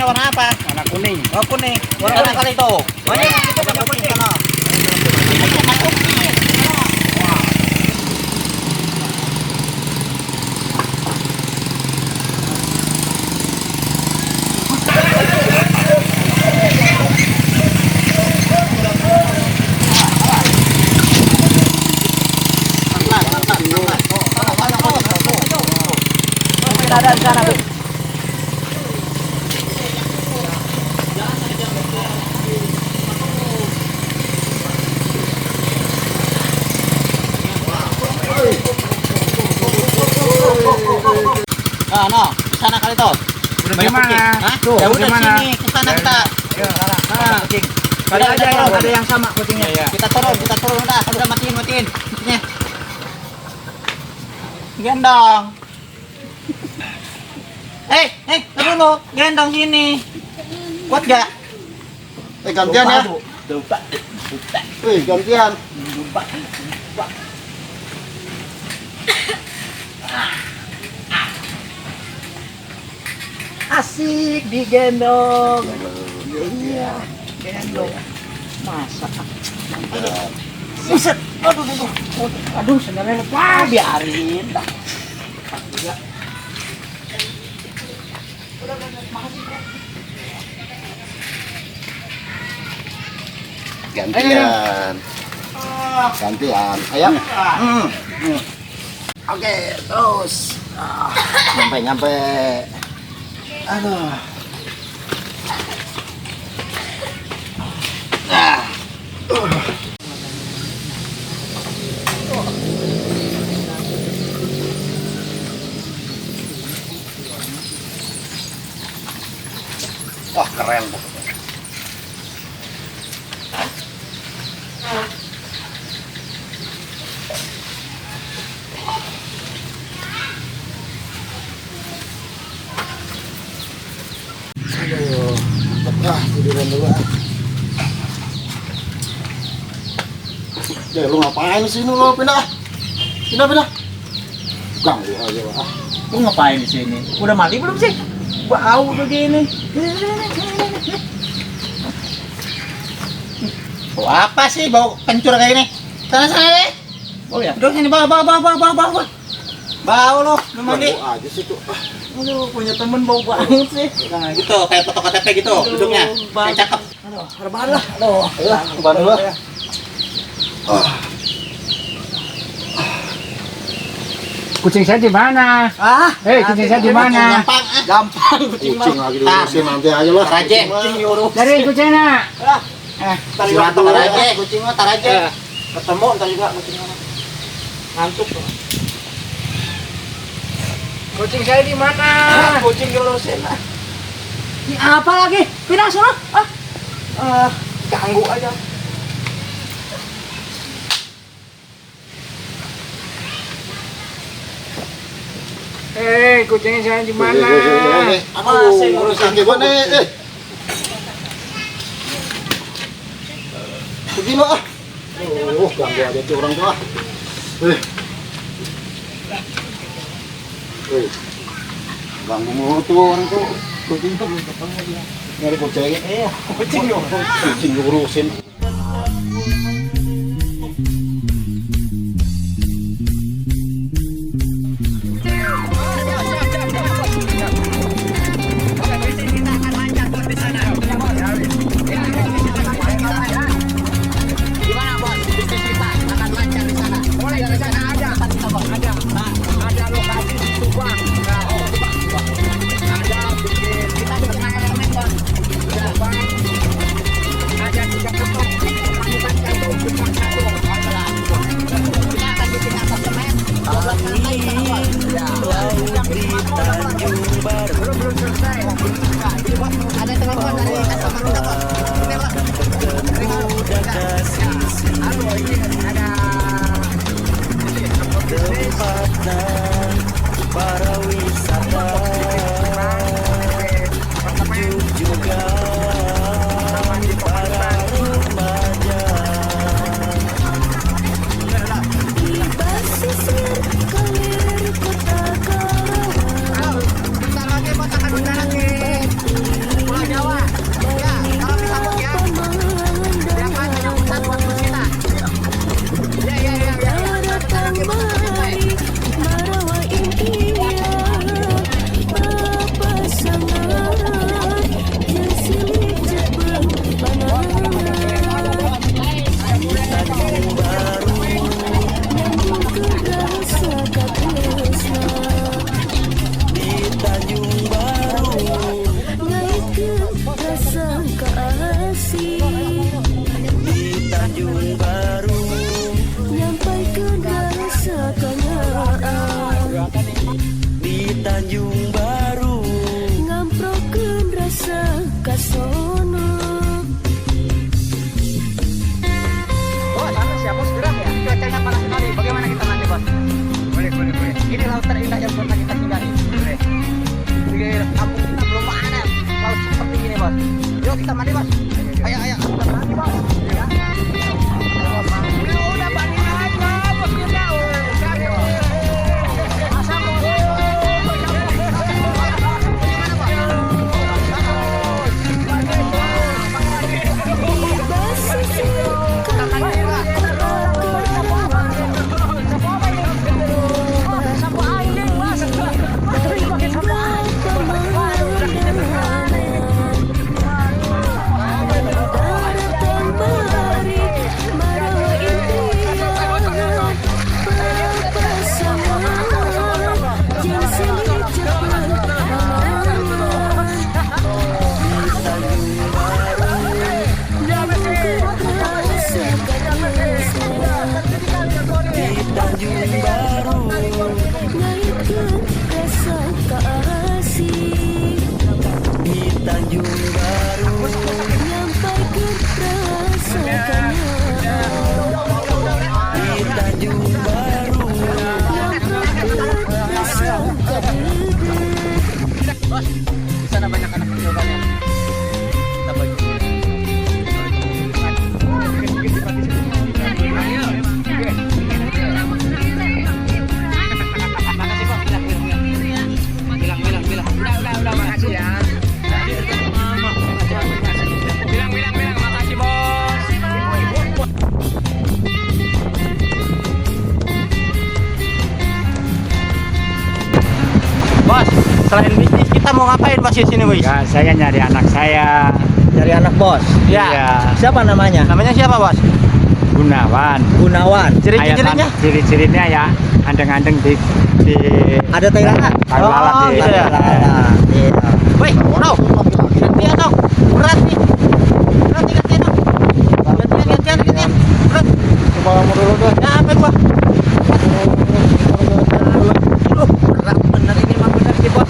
warna apa? Warna kuning. Oh kuning. Warna kali itu. Banyak itu warna kuning sana. Ada di sana, Bu. Nah, sana kali tuh. Banyak kucing. Hah? Tuh, Ya udah gimana? sini, ke sana kita. Ayo, Nah, kucing. Ada Ada yang sama kucingnya. Iya. kita turun udah matiin kucingnya. Gendong. Taruh dulu, gendong sini. Kuat gak? Gantian ya. Gantian. Asik digendong. Iya, gendong. Masa. Buset. Aduh, sebenarnya wah biarin. Gantian. Gantian. Ayo. Oke, terus. Nyampe. Aduh. Wah, keren. Tiduran dulu ah. Lu ngapain sih lu pindah? Ganggu aja ah. Lu ngapain di sini? Udah mandi belum sih? Bau begini. Bau apa sih? Bau kencur kayak ini. Sana deh. Oh ya. Udah sini bawa. Bau lo, lu mandi. Ganggu aja sih tuh. Aduh, punya temen bau banget sih. Nah, gitu, kayak foto KTP gitu, duduknya. Kayak cakep. Aduh, rebahan lah. Aduh, Rebahan dulu. Kucing saya di mana? Kucing saya di mana? Gampang kucing lagi diurusin nanti aja lah. Taraje, kucing diurus. Dari kucingnya. Taraje, kucing mah taraje. Ketemu ntar juga kucingnya. Ngantuk. Kucing saya di mana? Kucing diurusin. Ini apa lagi? Pindah sana. Ganggu aja. Kucingnya saya di mana? Masih ngurusin gimana begini ah. Ganggu aja tuh orang tua. Ganggu mulu tuh orang tuh. Kucing tuh belum ketemu dia. Nyari kucing. Iya, kucing Diurusin. kita mandi bos. Ayo ayo. Kita mandi bos. Ya. Udah mandi aja bos kita. Di sana banyak anak kecil banyak. Kita bagi. Makasih bos, bilang. Udah, makasih ya. Bilang, makasih bos. Bos, selain bisnis kita mau ngapain bos di sini bos? Ya, saya nyari anak saya. Cari anak bos. Iya. Siapa namanya? Namanya siapa bos? Gunawan. Ciri-cirinya? Ciri-cirinya ya andeng-andeng di Ada tai lalat. Tai lalat, Oh, iya. gitu ya. Iya. Woi, no. Gantian dong. Berat nih. Gantian dong. Gantian. Berat. Coba kamu dulu deh. Ya, apa gua? Aduh, berat bener ini mah bener sih bos.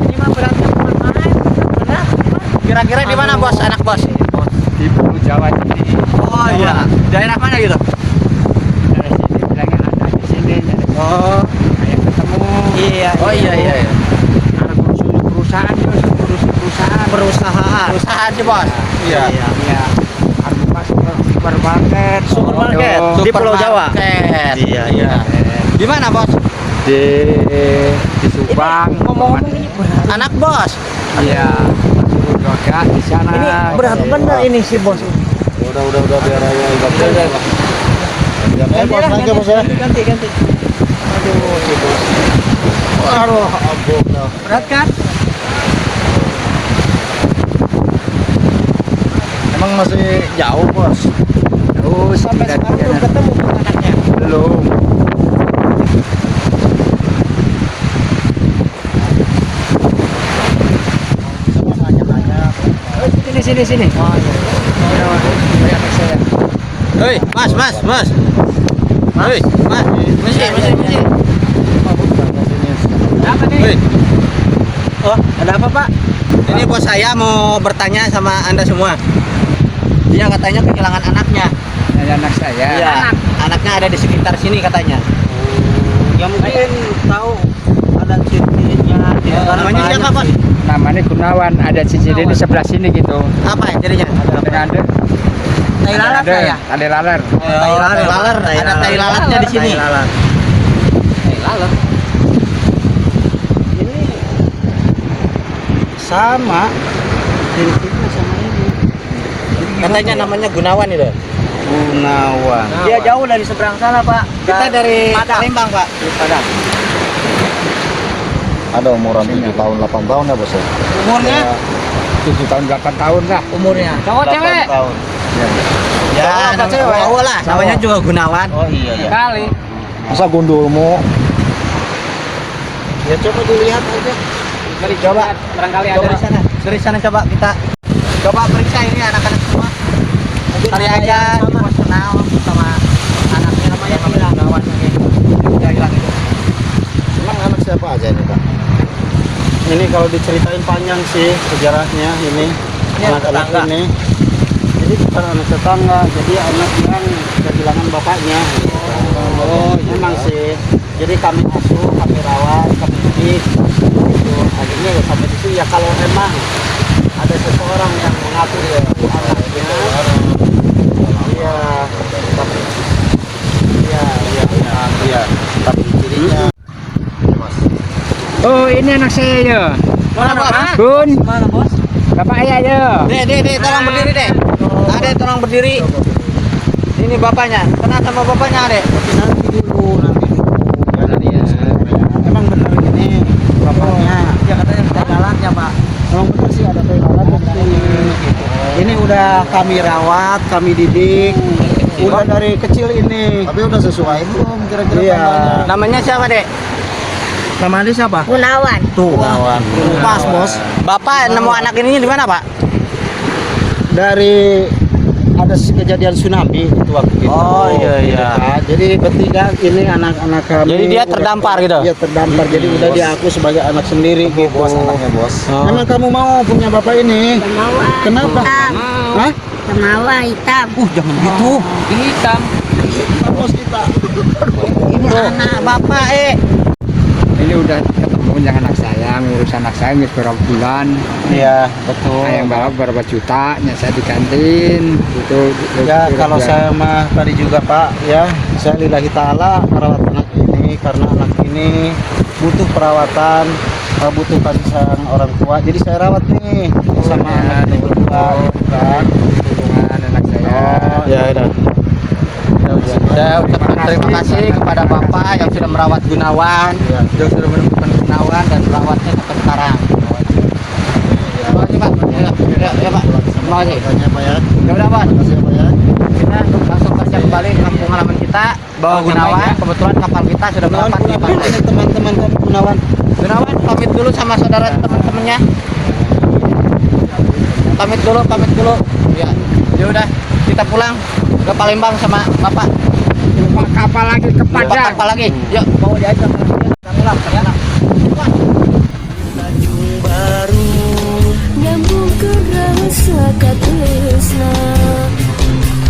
Ini mah beratnya main. Bener. Kira-kira di mana bos, anak bos? di Pulau Jawa ini. Oh iya. Daerah mana gitu? Dari sini bilangnya ada di sini. Jadi Oh. kayak ketemu. Iya. Oh iya. Ada perusahaan. Perusahaan sih bos. Iya. Ya. Harus masuk ke supermarket. Di Pulau Jawa. Iya. Di mana bos? Di Subang. Ngomong-ngomong ini berat. Anak bos. Iya. Roda di sana. Ini berat bener ini sih bos. Udah biar aja ibadah. Ganti bos ya. Ganti. Aduh, si bos. Aduh, ampun. Berat kan? Emang masih jauh bos. Terus Sampai tidak sekarang belum tidak- ketemu anaknya. belum. Sini. Oh iya. Anak saya. Hei, mas. Hei, mas. Mesti. Apa nih? Hei. Oh, ada apa pak? Ini bos saya mau bertanya sama anda semua. Dia katanya kehilangan anaknya. Ada anak saya. Iya. Anaknya ada di sekitar sini katanya. Ya mungkin tahu ada cirinya. Namanya siapa bos? Namanya Gunawan. Ada ciciri di sebelah sini gitu. Apa ya jadinya? Ada. Tai lalat ya? Ada laler. Tai lalat. Ada tai lalatnya di sini. Tai lalat. Ini sama. Ciri-cirinya sama ini. Katanya namanya Gunawan itu. Gunawan. Dia jauh dari seberang sana pak. Kita dari Palembang pak. Padang. Ada umuran 7 tahun 8 tahun ya bos ya. Umurnya? 7 tahun 8 tahun lah. Umurnya. Cowok 8 cewek? tahun. Ya, Cowok apa cewek? cowok lah. Namanya juga Gunawan. Oh iya. Kali. Masa gundulmu? Ya coba dilihat aja. Mari coba. Barangkali ada. Dari sana coba kita coba periksa ini anak-anak semua. Cari aja di pos kenal sama anaknya namanya Gunawan. Udah hilang itu. Emang anak siapa aja ini Kak? Ini kalau diceritain panjang sih sejarahnya ini. Ini Anak-anak tetangga. ini. Jadi bukan anak tetangga, jadi anak yang kehilangan bapaknya. Oh, memang sih. Jadi kami asuh, kami rawat, kami didik. Gitu. Akhirnya ya sampai di sini ya kalau emang ada seseorang yang mengatur anaknya. Iya, tapi iya. Tapi cirinya. Oh, ini anak saya ya. Mana Pak? Bun, Mana Bos? bapak ayah ya. Dek, tolong berdiri dek. Adek tolong berdiri. Ini bapaknya. Kenal sama bapaknya adek? Nanti dulu. Ya, emang benar ini bapaknya. Ya katanya jalannya Pak. Emang benar sih ada pegangan ini udah kami rawat, kami didik. Udah dari kecil ini. Tapi udah sesuai belum kira-kira namanya? Namanya siapa dek? Namanya siapa? Gunawan. Tuh, kawan. Pas, Bos. Bapak nemu anak ini di mana Pak? Dari ada kejadian tsunami itu waktu itu. Oh, iya. Nah, jadi bertiga ini anak-anak kami. Jadi dia udah- terdampar gitu? Iya, terdampar. Jadi udah diaku sebagai anak sendiri gitu. Bos, anaknya, Bos. Oh. Emang kamu mau punya bapak ini? Semawa. Kenapa? Hitam. Hah? Semawa hitam. Jangan gitu. Hitam. Bos kita. Ini anak bapak Ini udah ketemu dengan anak saya, ngurus anak saya ini berapa bulan. Iya, betul. Saya yang bawa berapa juta, saya di kantin. Itu Ya kalau saya mah tadi juga Pak ya, saya lillahi ta'ala merawat anak ini karena anak ini butuh perawatan, butuh kasih sayang orang tua. Jadi saya rawat nih sama anak ini berdua kan. hubungan anak saya. Ya udah. Saya ucapkan terima kasih kepada Bapak yang sudah merawat Gunawan, yang sudah menemukan Gunawan dan merawatnya sampai sekarang. Terima kasih Pak. Ya Pak. Terima kasih. Tanya Pak ya. Ya udah Pak. Terima kasih Pak ya. Kita langsung kerja kembali ke kampung halaman kita. Bawa Gunawan. Kebetulan kapal kita sudah Gunawan, merapat di pantai. ini teman-teman kami Gunawan. Gunawan pamit dulu sama saudara teman-temannya. Pamit dulu. Ya udah kita pulang ke Palembang sama Bapak. Bawa kapal lagi ke Bapak Padang. kapal lagi. Yuk bawa dia aja. Kita pulang ya. Nyambung ke rasa katresna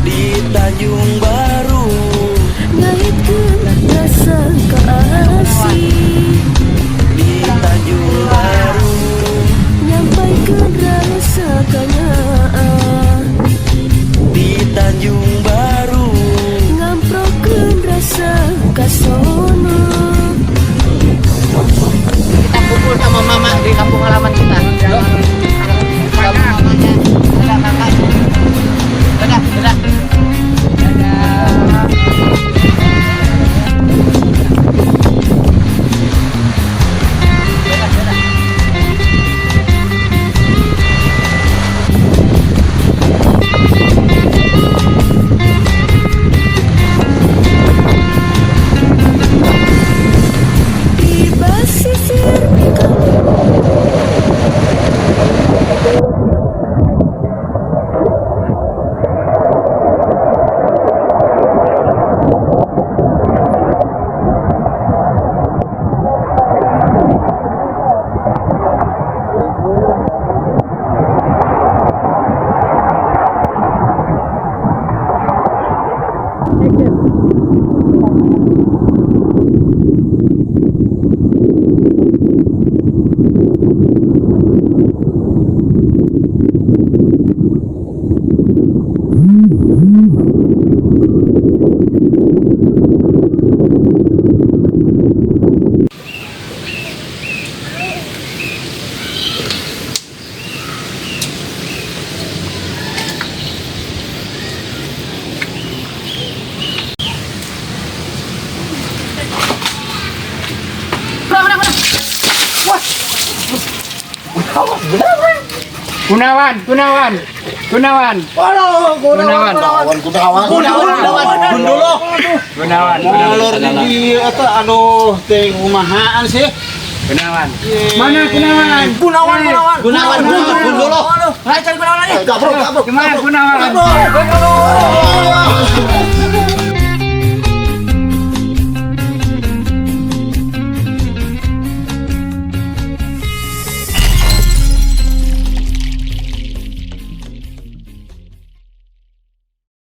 di Tanjung Baru ngaitkeun rasa kasih di Tanjung Baru nyampaikeun rasa kanaan di Tanjung Baru ngamprokeun rasa kasono Kita kumpul sama mama di kampung halaman kita. Yuk. Sama mamanya. Dadah kakak. Dadah. di basisir Gunawan. Gunawan. Molor di eta anu teh kumahaan sih? Gunawan. Mana Gunawan? Gunawan. Gundul. Ayo cari Gunawan lagi. Gimana Gunawan?